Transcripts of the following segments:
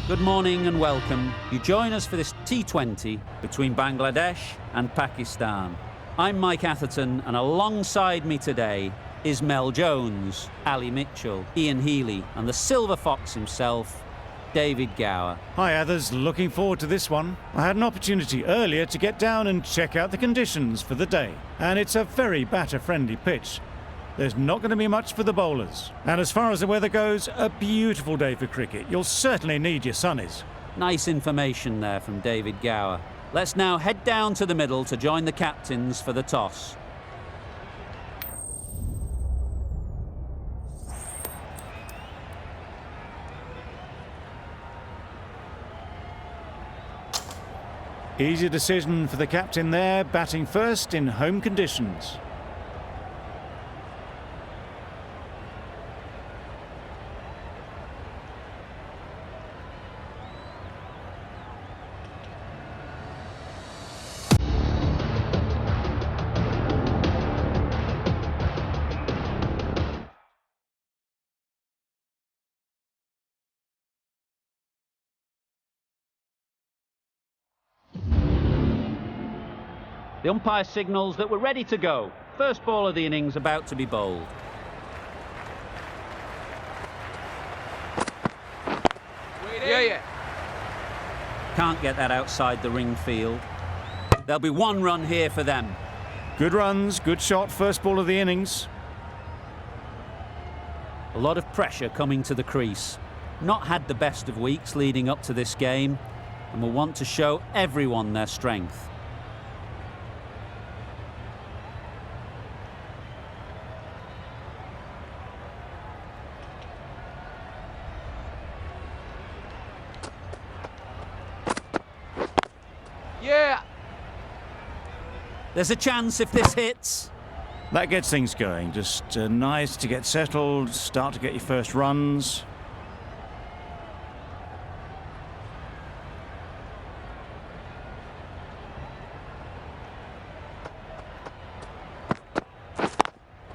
Good morning and welcome. You join us for this T20 between Bangladesh and Pakistan. I'm Mike Atherton, and alongside me today is Mel Jones, Ali Mitchell, Ian Healy, and the Silver Fox himself, David Gower. Hi others, looking forward to this one. I had an opportunity earlier to get down and check out the conditions for the day, and it's a very batter-friendly pitch. There's not going to be much for the bowlers. And as far as the weather goes, a beautiful day for cricket. You'll certainly need your sunnies. Nice information there from David Gower. Let's now head down to the middle to join the captains for the toss. Easy decision for the captain there, batting first in home conditions. The umpire signals that we're ready to go. First ball of the innings about to be bowled. Yeah. Can't get that outside the ring field. There'll be one run here for them. Good runs, good shot, first ball of the innings. A lot of pressure coming to the crease. Not had the best of weeks leading up to this game, and will want to show everyone their strength. Yeah. There's a chance if this hits. That gets things going. Just nice to get settled, start to get your first runs.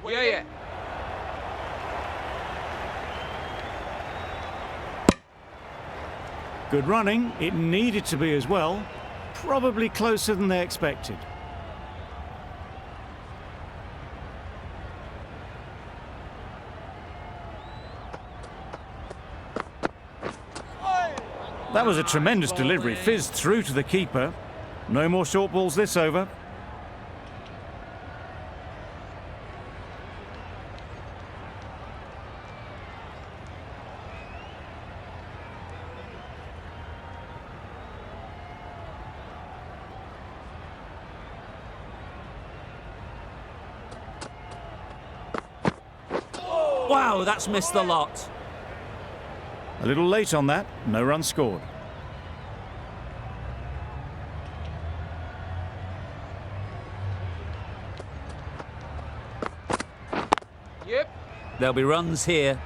Yeah. Good running. It needed to be as well. Probably closer than they expected. That was a tremendous delivery. Fizzed through to the keeper. No more short balls this over. Wow, that's missed the lot. A little late on that. No runs scored. Yep. There'll be runs here.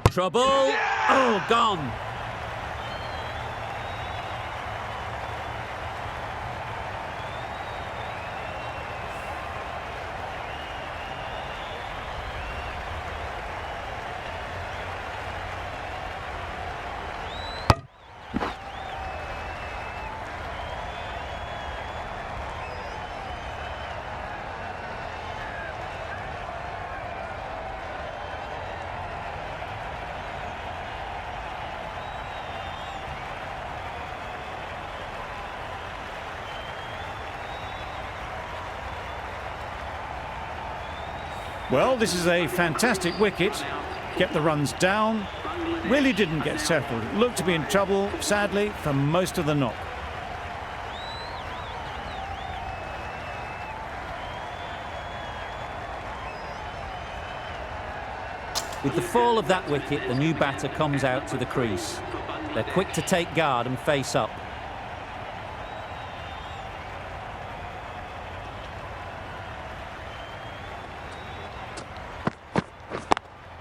Trouble. Oh, gone. Well, this is a fantastic wicket. Kept the runs down. Really didn't get settled. Looked to be in trouble, sadly, for most of the knock. With the fall of that wicket, the new batter comes out to the crease. They're quick to take guard and face up.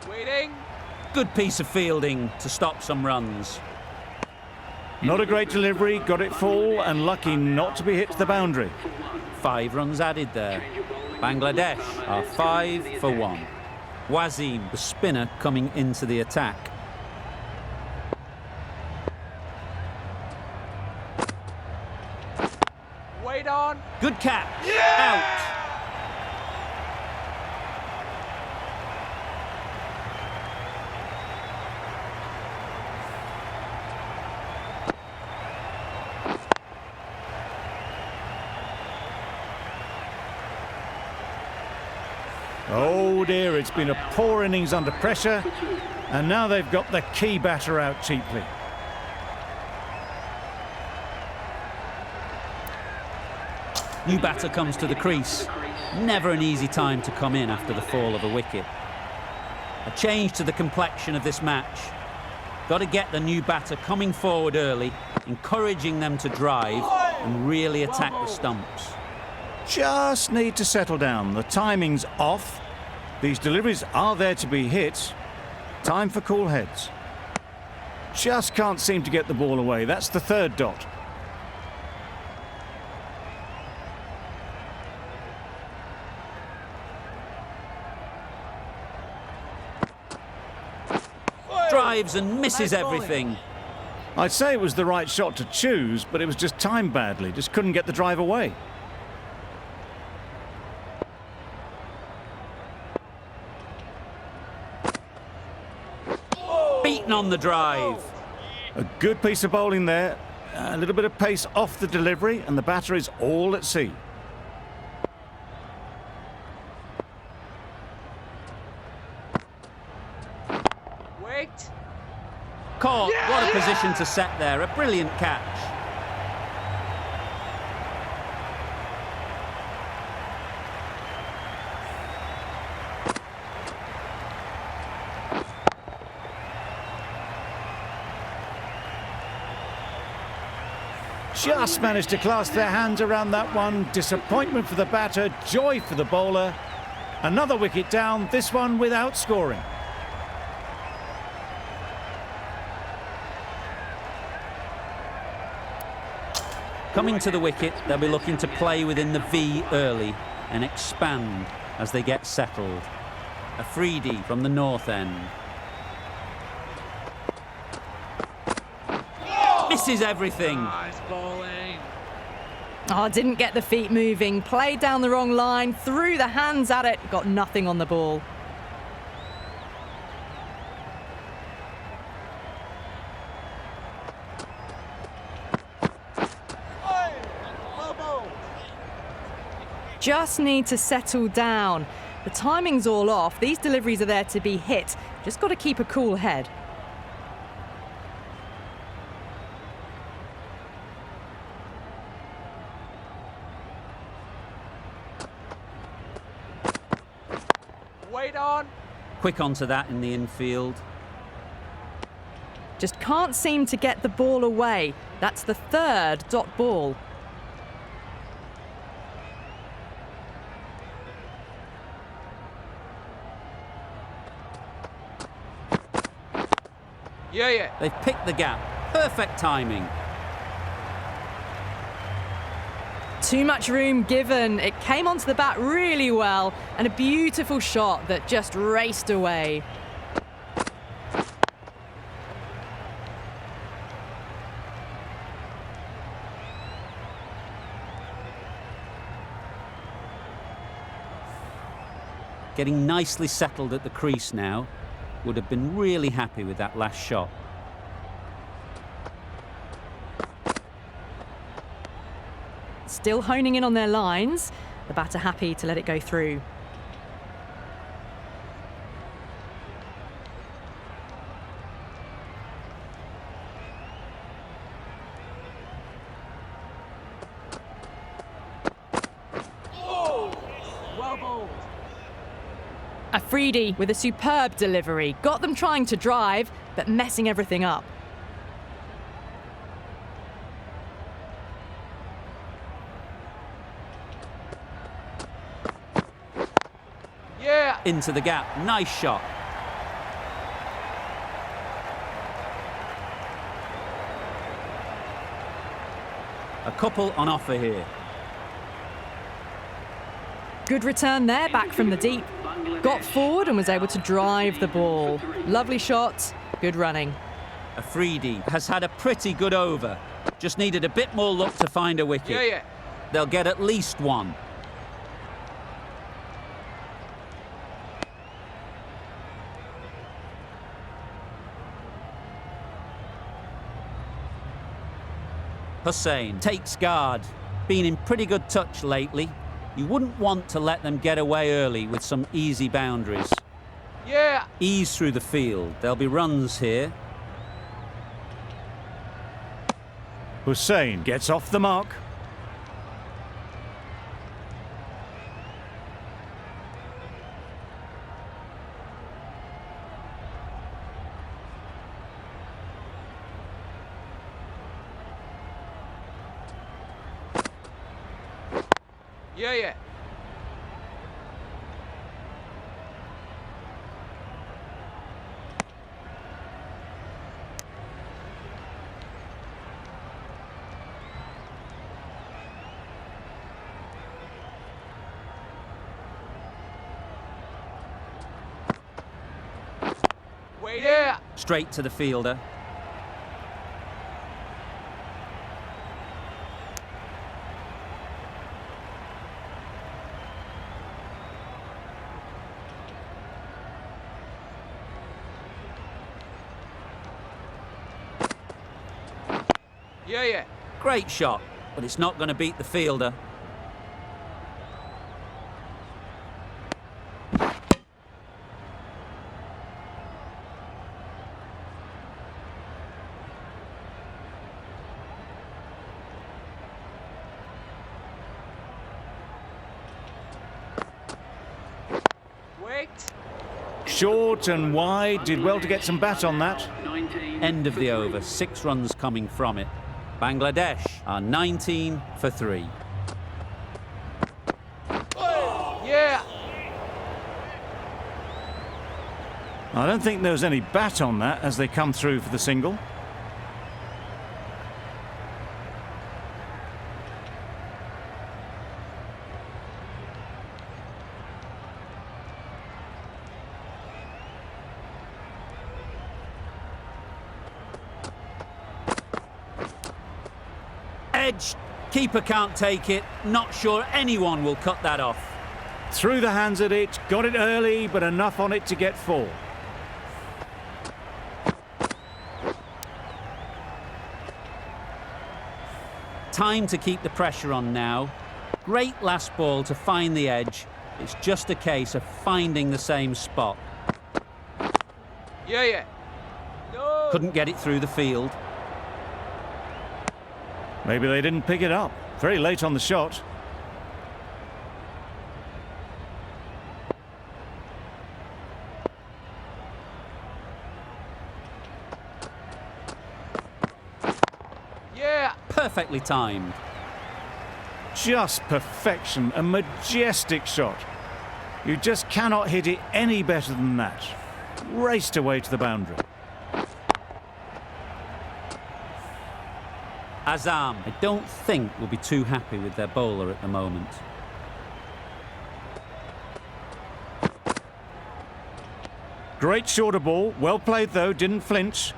Waiting. Good piece of fielding to stop some runs. Not a great delivery, got it full and lucky not to be hit to the boundary. 5 runs added there. Bangladesh are 5 for 1. Wazim, the spinner, coming into the attack. Wait on. Good catch. Yeah! Out. Oh dear, it's been a poor innings under pressure, and now they've got the key batter out cheaply. New batter comes to the crease. Never an easy time to come in after the fall of a wicket. A change to the complexion of this match. Got to get the new batter coming forward early, encouraging them to drive and really attack the stumps. Just need to settle down. The timing's off. These deliveries are there to be hit. Time for cool heads. Just can't seem to get the ball away. That's the third dot. Drives and misses everything. I'd say it was the right shot to choose, but it was just timed badly. Just couldn't get the drive away. Beaten on the drive. A good piece of bowling there. A little bit of pace off the delivery, and the batter is all at sea. Wait. Caught. What a position to set there. A brilliant catch. Just managed to clasp their hands around that one. Disappointment for the batter, joy for the bowler. Another wicket down, this one without scoring. Coming to the wicket, they'll be looking to play within the V early and expand as they get settled. Afridi from the north end. Misses everything. Nice bowling. Oh, didn't get the feet moving, played down the wrong line, threw the hands at it, got nothing on the ball. Just need to settle down. The timing's all off. These deliveries are there to be hit. Just got to keep a cool head. Wait on. Quick onto that in the infield. Just can't seem to get the ball away. That's the third dot ball. Yeah. They've picked the gap. Perfect timing. Too much room given. It came onto the bat really well, and a beautiful shot that just raced away. Getting nicely settled at the crease now. Would have been really happy with that last shot. Still honing in on their lines. The batter happy to let it go through. Well bowled. Afridi with a superb delivery. Got them trying to drive, but messing everything up. Yeah. Into the gap. Nice shot. A couple on offer here. Good return there, back from the deep. got forward and was able to drive the ball. Lovely shot, good running. Afridi has had a pretty good over. Just needed a bit more luck to find a wicket. Yeah. They'll get at least one. Hussain takes guard. Been in pretty good touch lately. You wouldn't want to let them get away early with some easy boundaries. Yeah. Ease through the field. There'll be runs here. Hussain gets off the mark. Yeah. Wait. Yeah. Straight to the fielder. Yeah. Great shot, but it's not going to beat the fielder. Wait. Short and wide, did well to get some bat on that. End of the over, 6 runs coming from it. Bangladesh are 19 for 3. Yeah. I don't think there was any bat on that as they come through for the single. Edge, keeper can't take it. Not sure anyone will cut that off. Through the hands at it, got it early, but enough on it to get 4. Time to keep the pressure on now. Great last ball to find the edge. It's just a case of finding the same spot. Yeah. No. Couldn't get it through the field. Maybe they didn't pick it up. Very late on the shot. Yeah. Perfectly timed. Just perfection, a majestic shot. You just cannot hit it any better than that. Raced away to the boundary. Azam, I don't think will be too happy with their bowler at the moment. Great shorter ball, well played though, didn't flinch.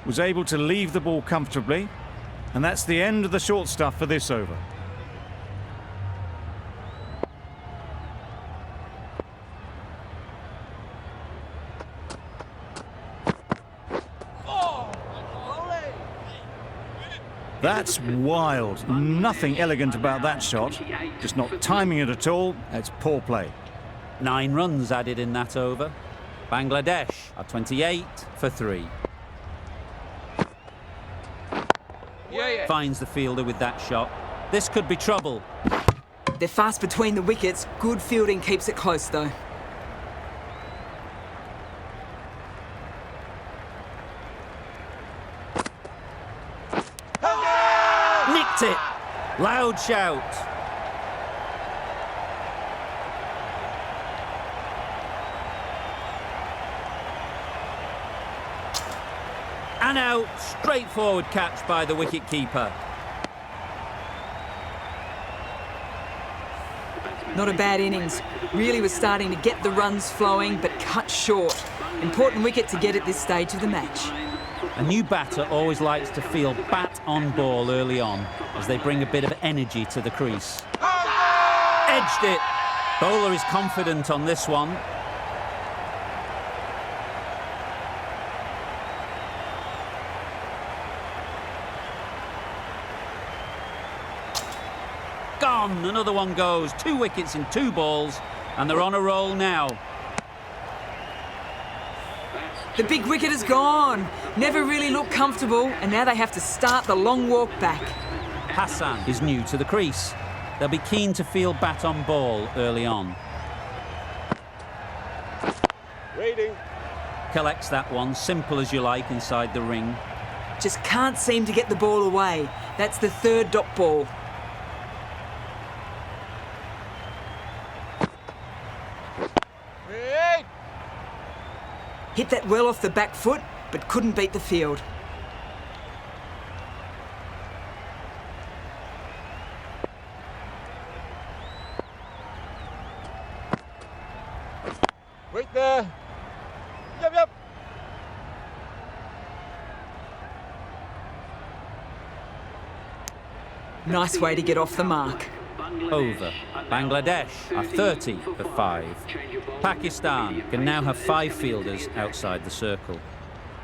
Was able to leave the ball comfortably. And that's the end of the short stuff for this over. That's wild. Nothing elegant about that shot. Just not timing it at all. It's poor play. 9 runs added in that over. Bangladesh are 28 for 3. Yeah. Finds the fielder with that shot. This could be trouble. They're fast between the wickets. Good fielding keeps it close, though. Nicked it. Loud shout. And out. Straightforward catch by the wicket-keeper. Not a bad innings. Really was starting to get the runs flowing, but cut short. Important wicket to get at this stage of the match. A new batter always likes to feel bat on ball early on as they bring a bit of energy to the crease. Edged it. Bowler is confident on this one. Gone. Another one goes. 2 wickets in 2 balls, and they're on a roll now. The big wicket is gone. Never really looked comfortable, and now they have to start the long walk back. Hassan is new to the crease. They'll be keen to feel bat on ball early on. Waiting. Collects that one, simple as you like, inside the ring. Just can't seem to get the ball away. That's the 3rd dot ball. Wait. Hit that well off the back foot, but couldn't beat the field. Wait there. Yep. Nice way to get off the mark. Over. Bangladesh are 30 for 5. Pakistan can now have 5 fielders outside the circle.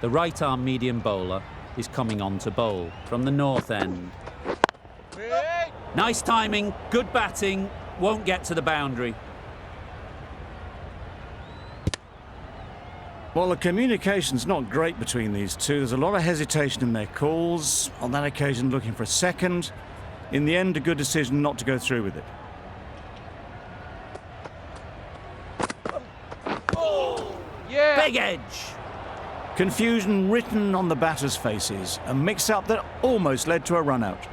The right-arm medium bowler is coming on to bowl from the north end. Wait. Nice timing, good batting, won't get to the boundary. Well, the communication's not great between these two. There's a lot of hesitation in their calls. On that occasion, looking for a second. In the end, a good decision not to go through with it. Yeah. Big edge. Confusion written on the batters' faces. A mix-up that almost led to a run-out.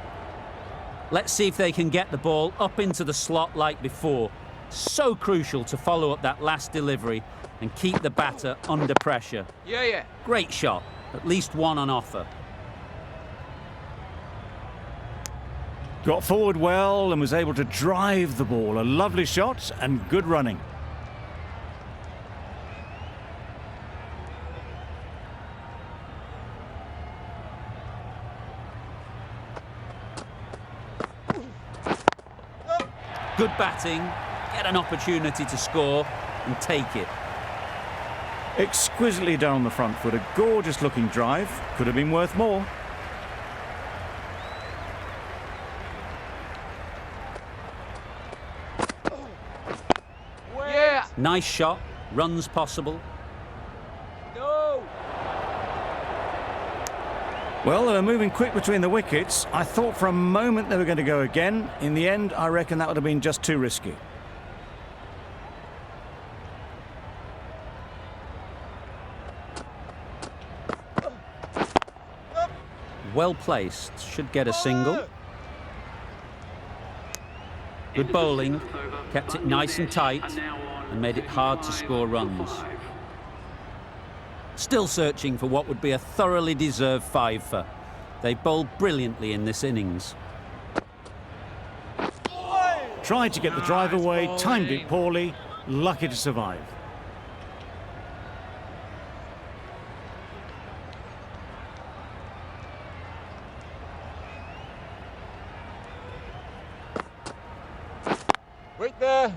Let's see if they can get the ball up into the slot like before. So crucial to follow up that last delivery and keep the batter under pressure. Yeah. Great shot, at least one on offer. Got forward well and was able to drive the ball. A lovely shot and good running. Good batting, get an opportunity to score and take it. Exquisitely done on the front foot. A gorgeous looking drive. Could have been worth more. Yeah. Nice shot, runs possible. No. Well, they were moving quick between the wickets. I thought for a moment they were going to go again. In the end, I reckon that would have been just too risky. Well placed, should get a single. Good bowling, kept it nice and tight and made it hard to score runs. Still searching for what would be a thoroughly deserved 5-fer. They bowled brilliantly in this innings. Tried to get the drive away, timed it poorly, lucky to survive. Wait there.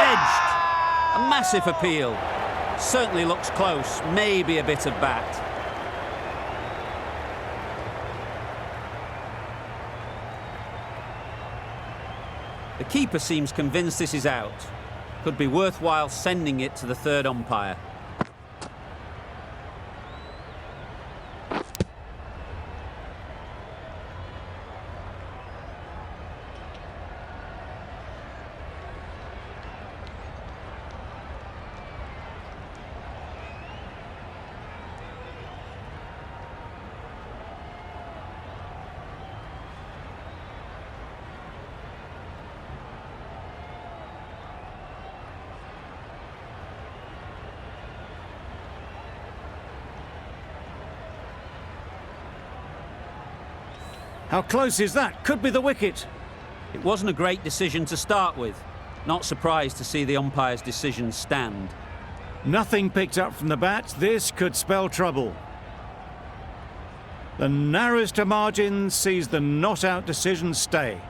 Edged! A massive appeal. Certainly looks close, maybe a bit of bat. The keeper seems convinced this is out. Could be worthwhile sending it to the 3rd umpire. How close is that? Could be the wicket. It wasn't a great decision to start with. Not surprised to see the umpire's decision stand. Nothing picked up from the bat. This could spell trouble. The narrowest of margins sees the not-out decision stay.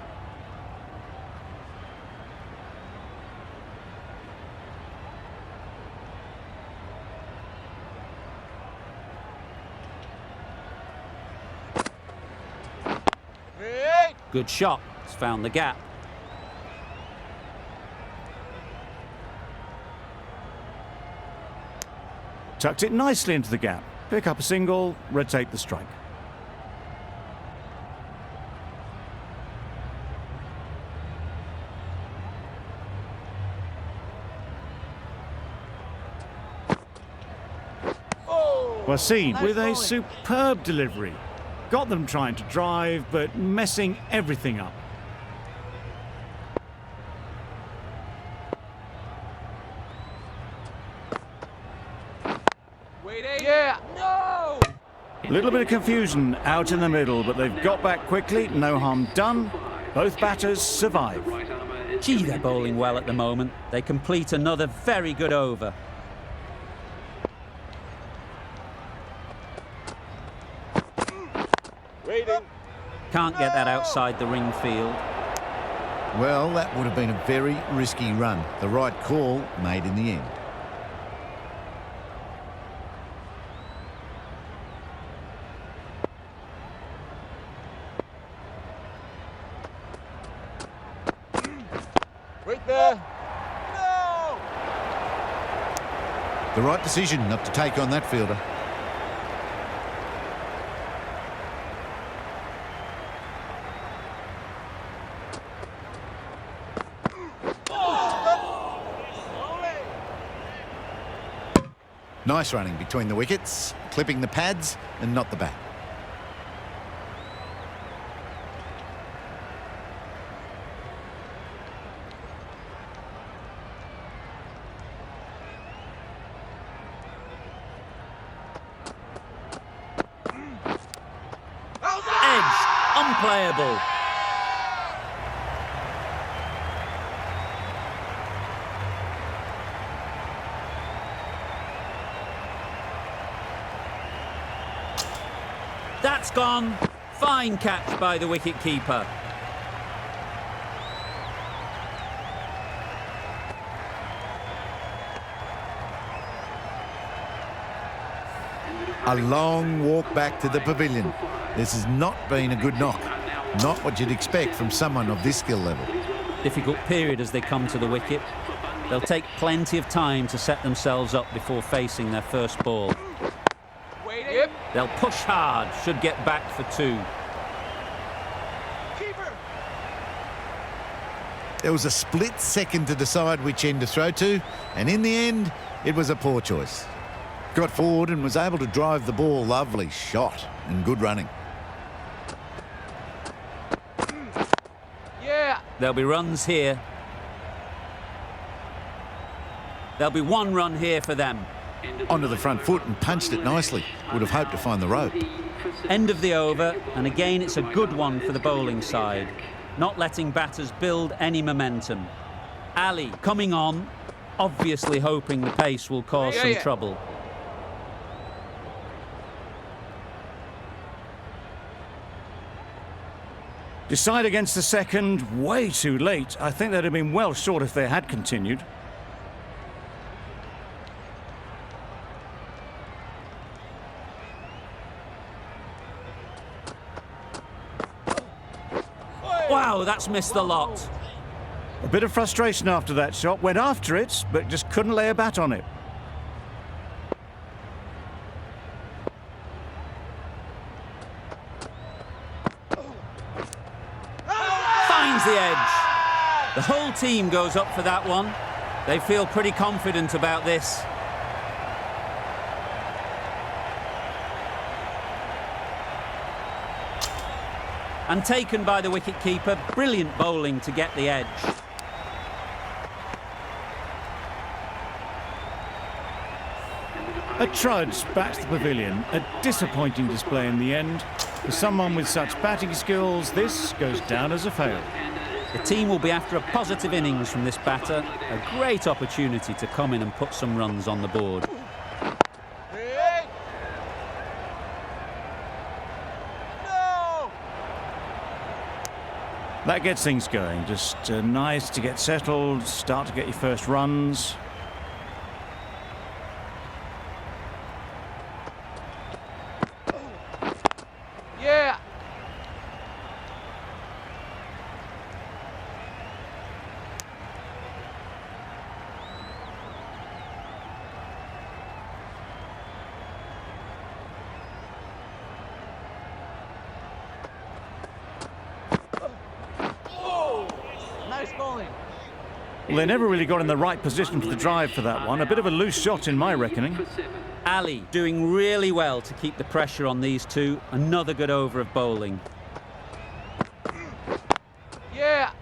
Great. Good shot. It's found the gap. Tucked it nicely into the gap. Pick up a single, rotate the strike. Wasim with a superb delivery. Got them trying to drive, but messing everything up. Waiting. Yeah. No. A little bit of confusion out in the middle, but they've got back quickly. No harm done. Both batters survive. Gee, they're bowling well at the moment. They complete another very good over. Waiting. Can't get that outside the ring field. Well, that would have been a very risky run. The right call made in the end. Wait there. No. The right decision not to take on that fielder. Nice running between the wickets, clipping the pads and not the bat. Edge, unplayable. That's gone. Fine catch by the wicket-keeper. A long walk back to the pavilion. This has not been a good knock. Not what you'd expect from someone of this skill level. Difficult period as they come to the wicket. They'll take plenty of time to set themselves up before facing their first ball. Waiting. Yep. They'll push hard, should get back for two. Keeper. There was a split second to decide which end to throw to, and in the end, it was a poor choice. Got forward and was able to drive the ball. Lovely shot and good running. Yeah. There'll be runs here. There'll be one run here for them. Onto the front foot and punched it nicely. Would have hoped to find the rope. End of the over, and again it's a good one for the bowling side. Not letting batters build any momentum. Ali coming on, obviously hoping the pace will cause some trouble. Decide against the second, way too late. I think they'd have been well short if they had continued. Wow, that's missed the lot. A bit of frustration after that shot. Went after it, but just couldn't lay a bat on it. Finds the edge. The whole team goes up for that one. They feel pretty confident about this. And taken by the wicket-keeper. Brilliant bowling to get the edge. A trudge back to the pavilion. A disappointing display in the end. For someone with such batting skills, this goes down as a fail. The team will be after a positive innings from this batter. A great opportunity to come in and put some runs on the board. Hey! No! That gets things going. Just nice to get settled, start to get your first runs. Yeah! Nice bowling. Well, they never really got in the right position for the drive for that one. A bit of a loose shot in my reckoning. Ali doing really well to keep the pressure on these two. Another good over of bowling. Yeah!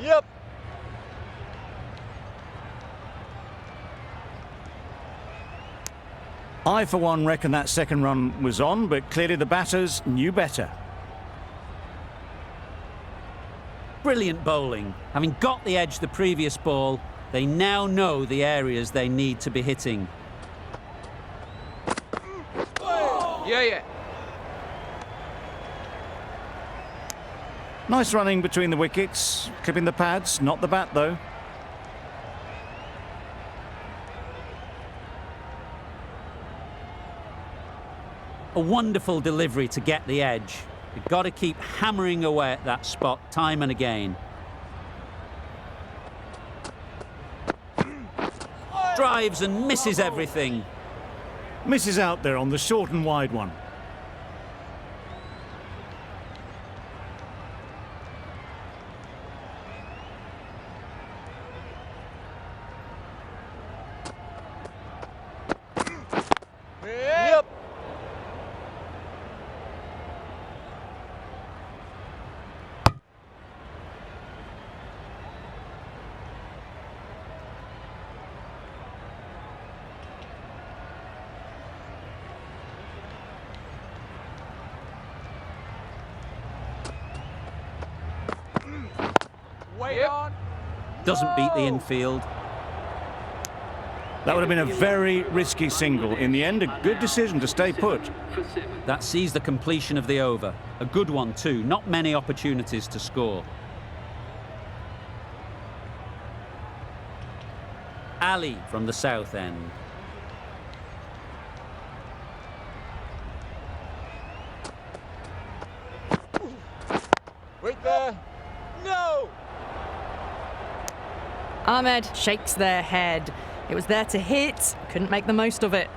Yep! I, for one, reckon that second run was on, but clearly the batters knew better. Brilliant bowling. Having got the edge the previous ball, they now know the areas they need to be hitting. Yeah. Nice running between the wickets, clipping the pads, not the bat though. A wonderful delivery to get the edge. You've got to keep hammering away at that spot time and again. Drives and misses everything. Misses out there on the short and wide one. Yep! Wait on! Doesn't beat the infield. That would have been a very risky single. In the end, a good decision to stay put. That sees the completion of the over. A good one too. Not many opportunities to score. Ali from the south end. Wait there! No! Ahmed shakes their head. It was there to hit, couldn't make the most of it.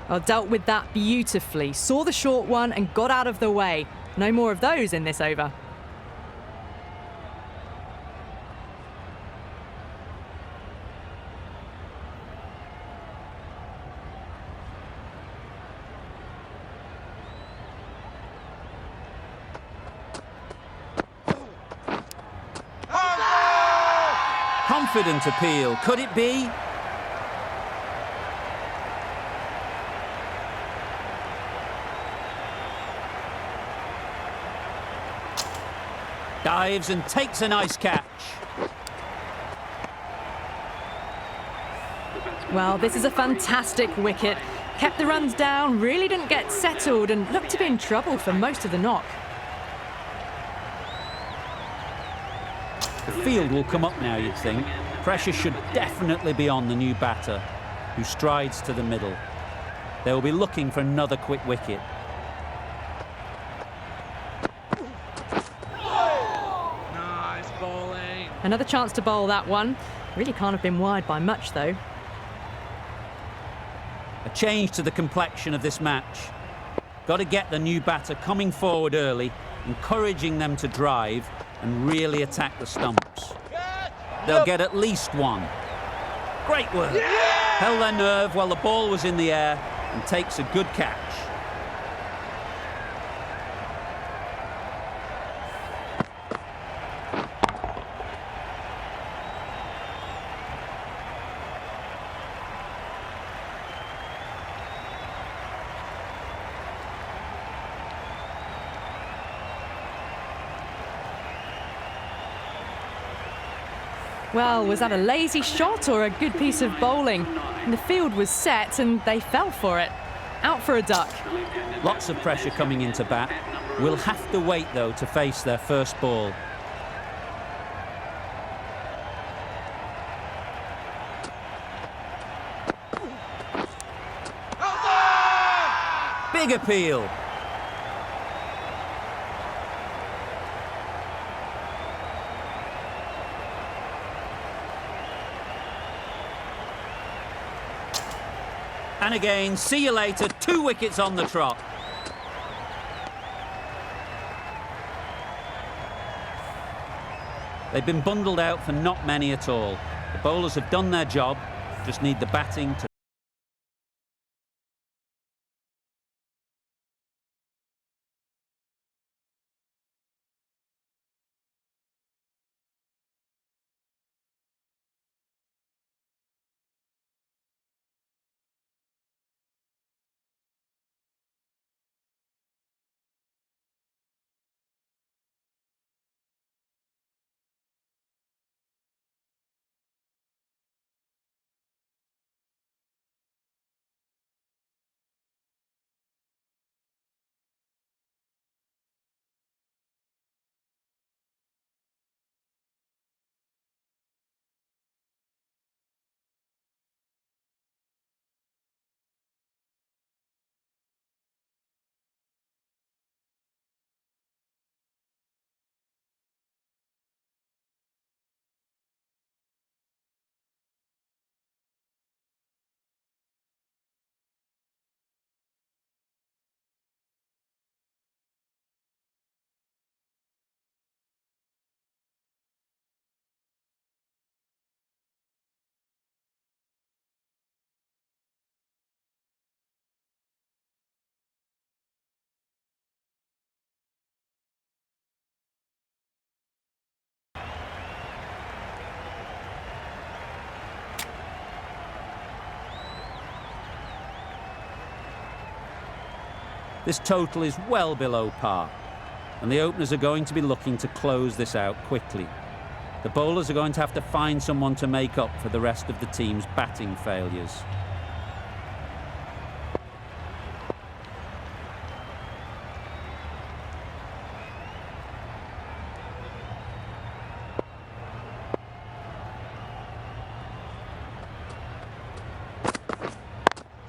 Well, dealt with that beautifully. Saw the short one and got out of the way. No more of those in this over. Confident appeal. Could it be? Dives and takes a nice catch. Well, this is a fantastic wicket. Kept the runs down, really didn't get settled and looked to be in trouble for most of the knock. The field will come up now, you'd think. Pressure should definitely be on the new batter, who strides to the middle. They will be looking for another quick wicket. Nice bowling! Another chance to bowl that one. Really can't have been wide by much, though. change to the complexion of this match. Got to get the new batter coming forward early, encouraging them to drive and really attack the stumps. They'll get at least one. Great work. Held their nerve while the ball was in the air and takes a good catch. Well, was that a lazy shot or a good piece of bowling? And the field was set and they fell for it. Out for a duck. Lots of pressure coming into bat. We'll have to wait, though, to face their first ball. Big appeal. And again, see you later, 2 wickets on the trot. They've been bundled out for not many at all. The bowlers have done their job, just need the batting to... This total is well below par, and the openers are going to be looking to close this out quickly. The bowlers are going to have to find someone to make up for the rest of the team's batting failures.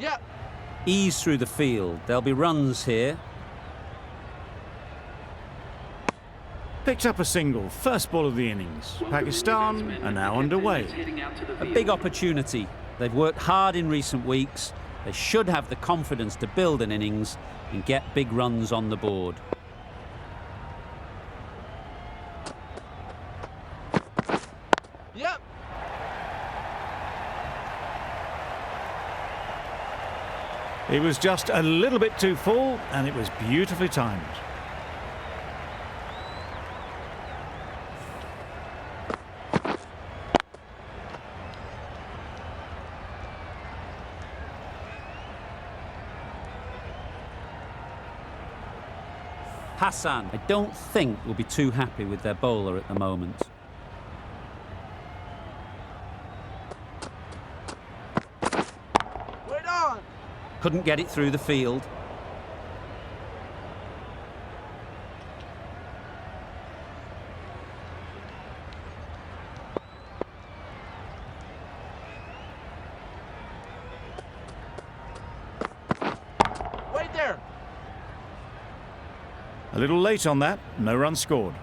Yeah. Ease through the field. There'll be runs here. Picked up a single, first ball of the innings. Pakistan are now underway. A big opportunity. They've worked hard in recent weeks. They should have the confidence to build an innings and get big runs on the board. Yep. It was just a little bit too full, and it was beautifully timed. Hassan, I don't think, will be too happy with their bowler at the moment. Wait on. Couldn't get it through the field. Wait there. A little late on that, no run scored.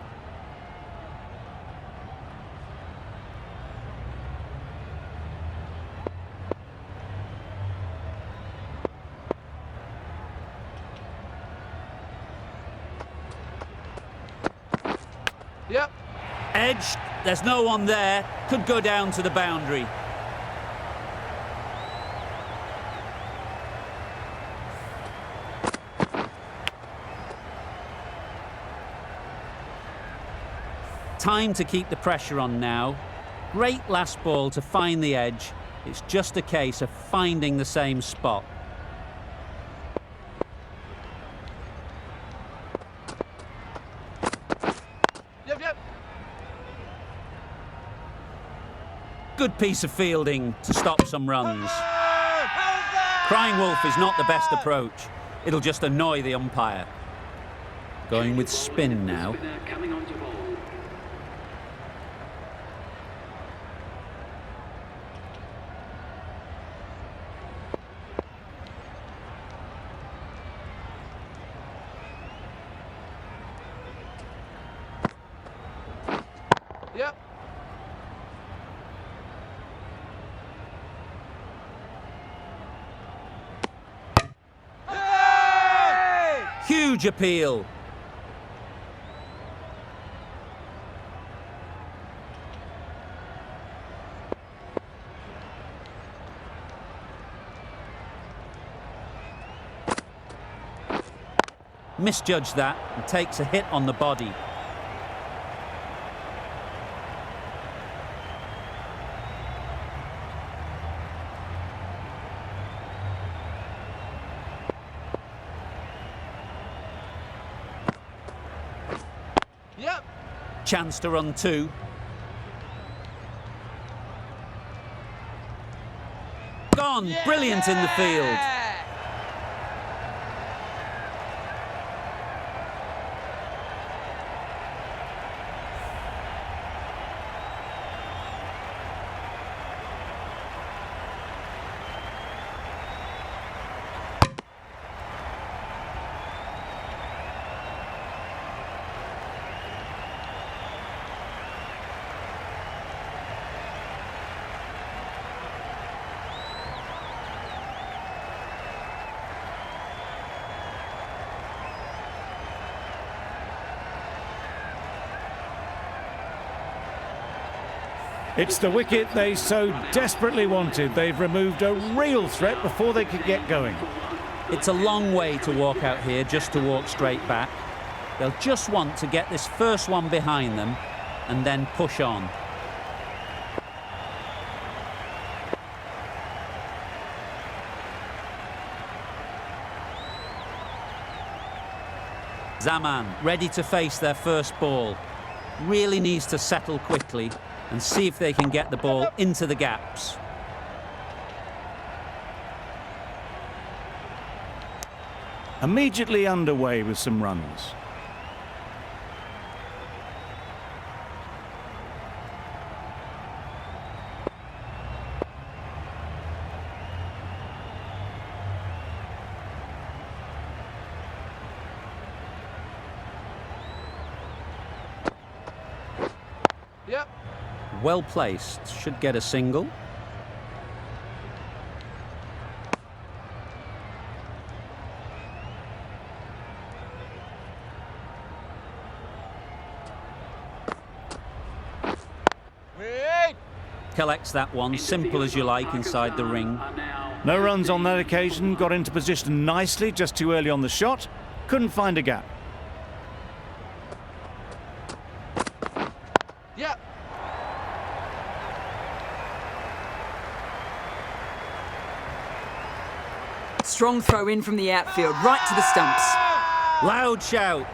Yep. Edge, there's no one there. Could go down to the boundary. Time to keep the pressure on now. Great last ball to find the edge. It's just a case of finding the same spot. Yep, yep. Good piece of fielding to stop some runs. Crying wolf is not the best approach. It'll just annoy the umpire. Going with spin now. Yep. Huge appeal. Misjudged that and takes a hit on the body. Yep. Chance to run two. Gone. Brilliant in the field. It's the wicket they so desperately wanted. They've removed a real threat before they could get going. It's a long way to walk out here just to walk straight back. They'll just want to get this first one behind them and then push on. Zaman ready to face their first ball. Really needs to settle quickly and see if they can get the ball into the gaps. Immediately underway with some runs. Yep. Well placed, should get a single. Wait. Collects that one, simple as you like, inside the ring. No runs on that occasion, got into position nicely, just too early on the shot. Couldn't find a gap. Yep. Strong throw in from the outfield, right to the stumps. Loud shout.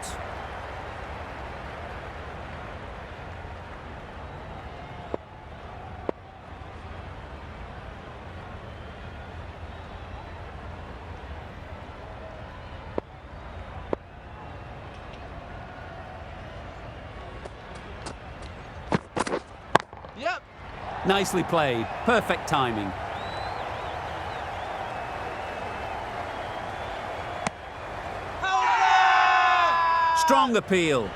Yep. Nicely played, perfect timing. Strong appeal.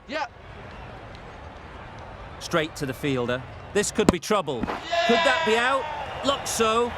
Yep. Straight to the fielder. This could be trouble. Could that be out? Looks so.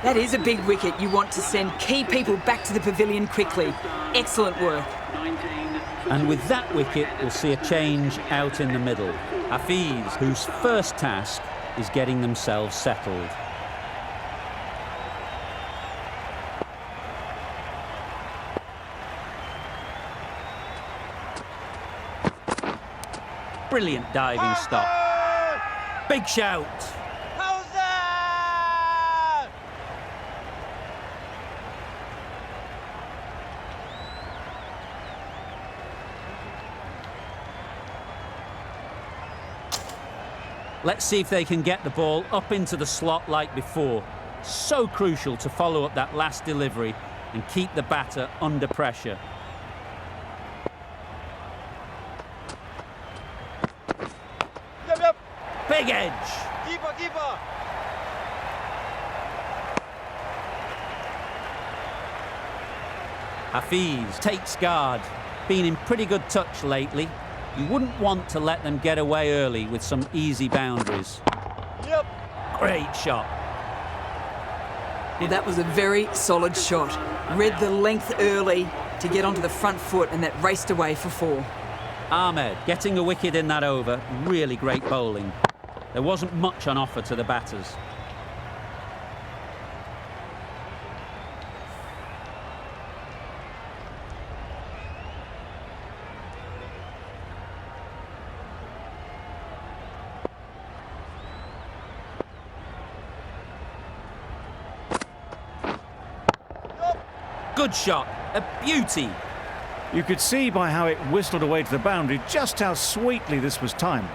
That is a big wicket. You want to send key people back to the pavilion quickly. Excellent work. And with that wicket, we'll see a change out in the middle. Hafiz, whose first task is getting themselves settled. Brilliant diving stop. Big shout. Let's see if they can get the ball up into the slot like before. So crucial to follow up that last delivery and keep the batter under pressure. Yep. Big edge. Keeper. Hafiz takes guard. Been in pretty good touch lately. You wouldn't want to let them get away early with some easy boundaries. Yep. Great shot. Well, that was a very solid shot. Read the length early to get onto the front foot, and that raced away for 4. Ahmed getting a wicket in that over. Really great bowling. There wasn't much on offer to the batters. Good shot, a beauty. You could see by how it whistled away to the boundary just how sweetly this was timed.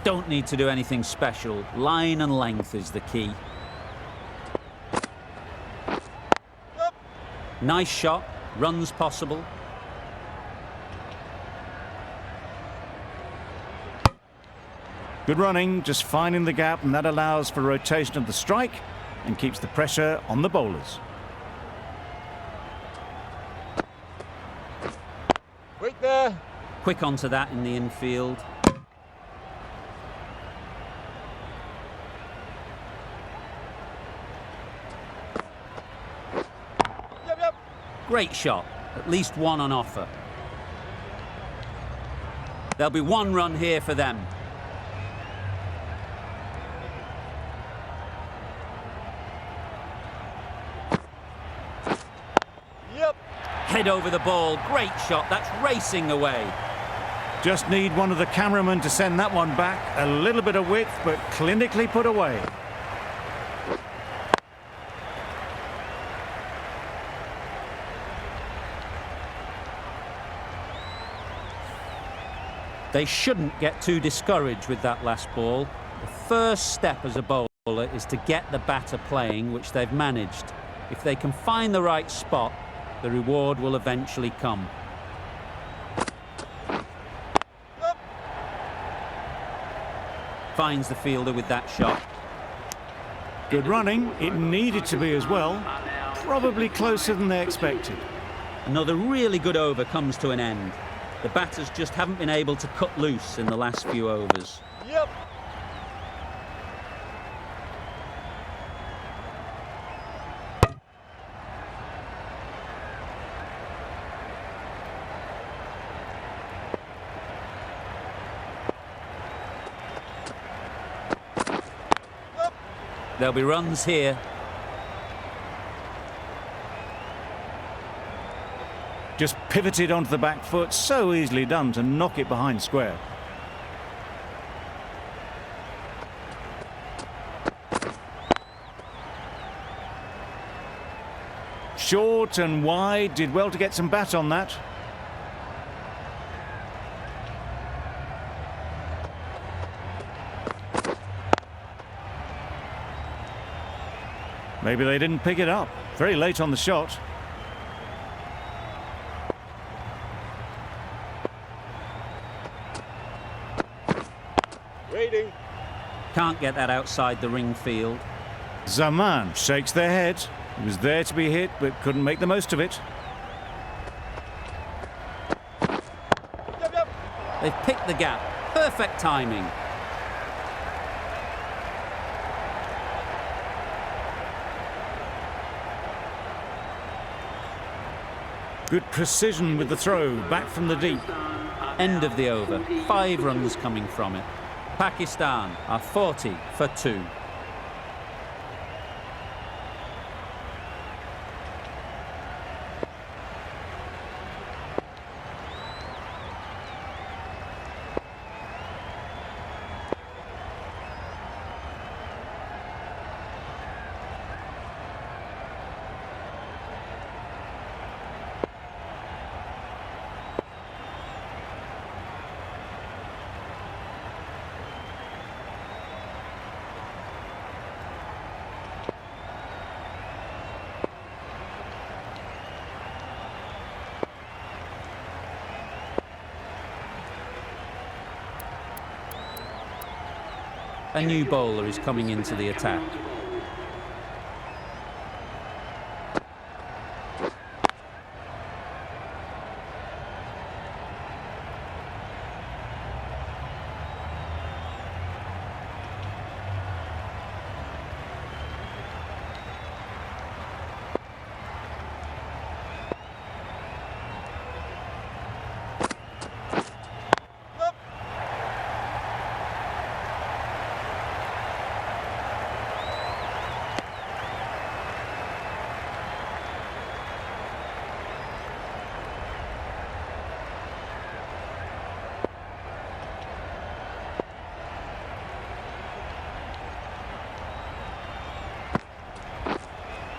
Don't need to do anything special. Line and length is the key. Nice shot, runs possible. Good running, just finding the gap, and that allows for rotation of the strike and keeps the pressure on the bowlers. Wait there. Quick onto that in the infield. Yep. Great shot, at least one on offer. There'll be 1 run here for them. Yep. Head over the ball, great shot, that's racing away. Just need one of the cameramen to send that one back. A little bit of width, but clinically put away. They shouldn't get too discouraged with that last ball. The first step as a bowler is to get the batter playing, which they've managed. If they can find the right spot, the reward will eventually come. Finds the fielder with that shot. Good running. It needed to be as well. Probably closer than they expected. Another really good over comes to an end. The batters just haven't been able to cut loose in the last few overs. Yep. There'll be runs here. Just pivoted onto the back foot, so easily done to knock it behind square. Short and wide, did well to get some bat on that. Maybe they didn't pick it up. Very late on the shot. Waiting. Can't get that outside the ring field. Zaman shakes their head. He was there to be hit, but couldn't make the most of it. Yep, yep. They've picked the gap. Perfect timing. Good precision with the throw, back from the deep. End of the over. 5 runs coming from it. Pakistan are 40 for 2. A new bowler is coming into the attack.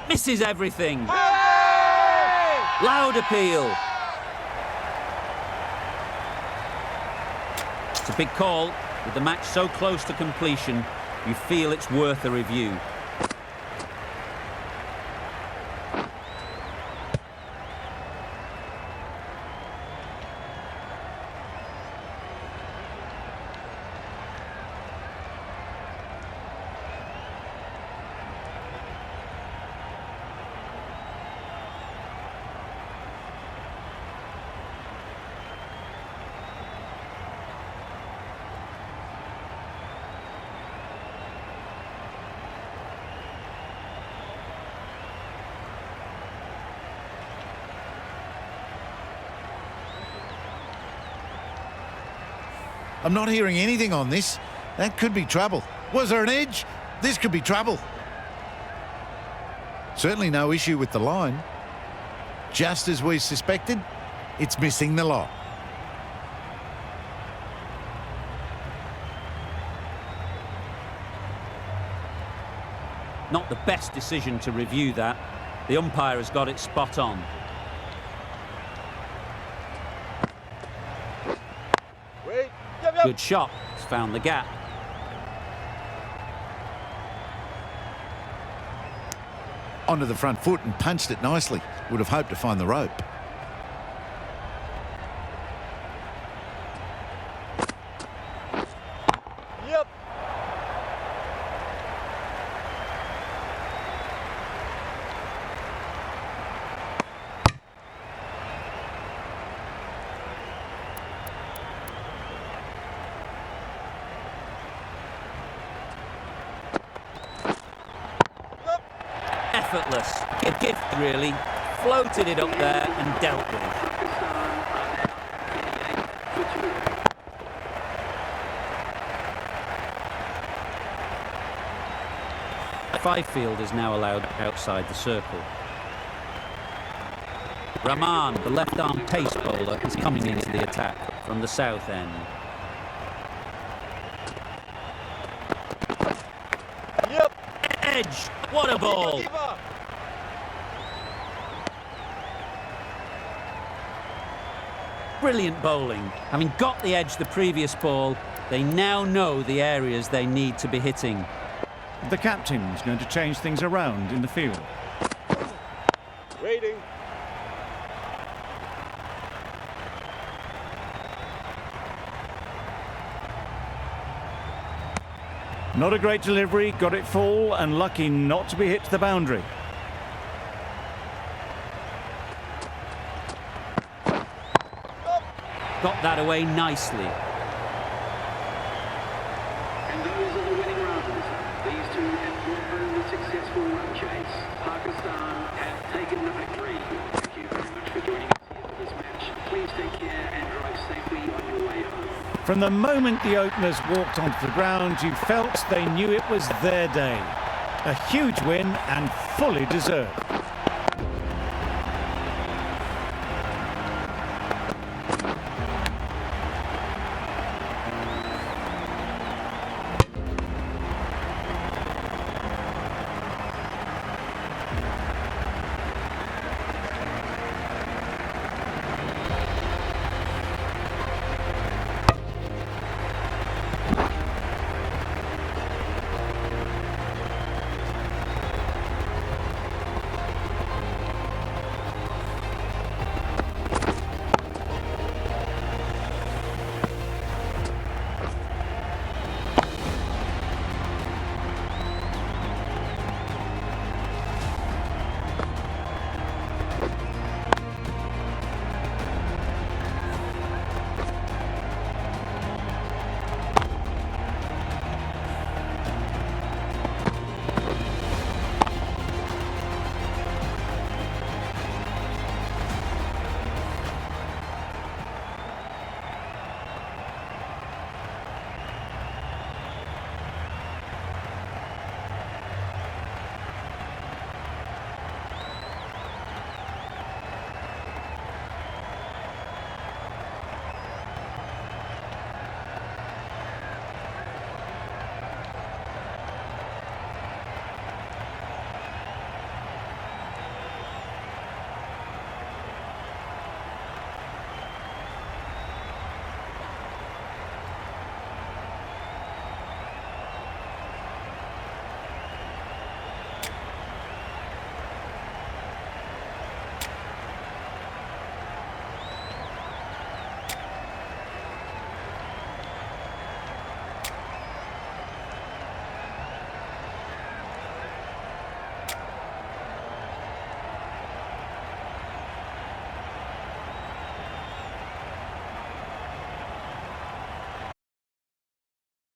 Misses everything. Loud appeal. It's a big call. With the match so close to completion, you feel it's worth a review. I'm not hearing anything on this. That could be trouble. Was there an edge? This could be trouble. Certainly no issue with the line. Just as we suspected, it's missing the lot. Not the best decision to review that. The umpire has got it spot on. Wait. Yep, yep. Good shot. It's found the gap. Onto the front foot and punched it nicely. Would have hoped to find the rope. Yep. Effortless. A gift, really. Floated it up there and dealt with. Five fielders now allowed outside the circle. Rahman, the left-arm pace bowler, is coming into the attack from the south end. Yep. Edge! What a ball! Keeper. Brilliant bowling. Having got the edge the previous ball, they now know the areas they need to be hitting. The captain's going to change things around in the field. Waiting. Not a great delivery, got it full and lucky not to be hit to the boundary. Got that away nicely. And those are the winning runs. These two have driven the successful run chase. Pakistan have taken the victory. Thank you very much for joining us here for this match. Please take care and drive safely on your way home. From the moment the openers walked onto the ground, you felt they knew it was their day. A huge win and fully deserved.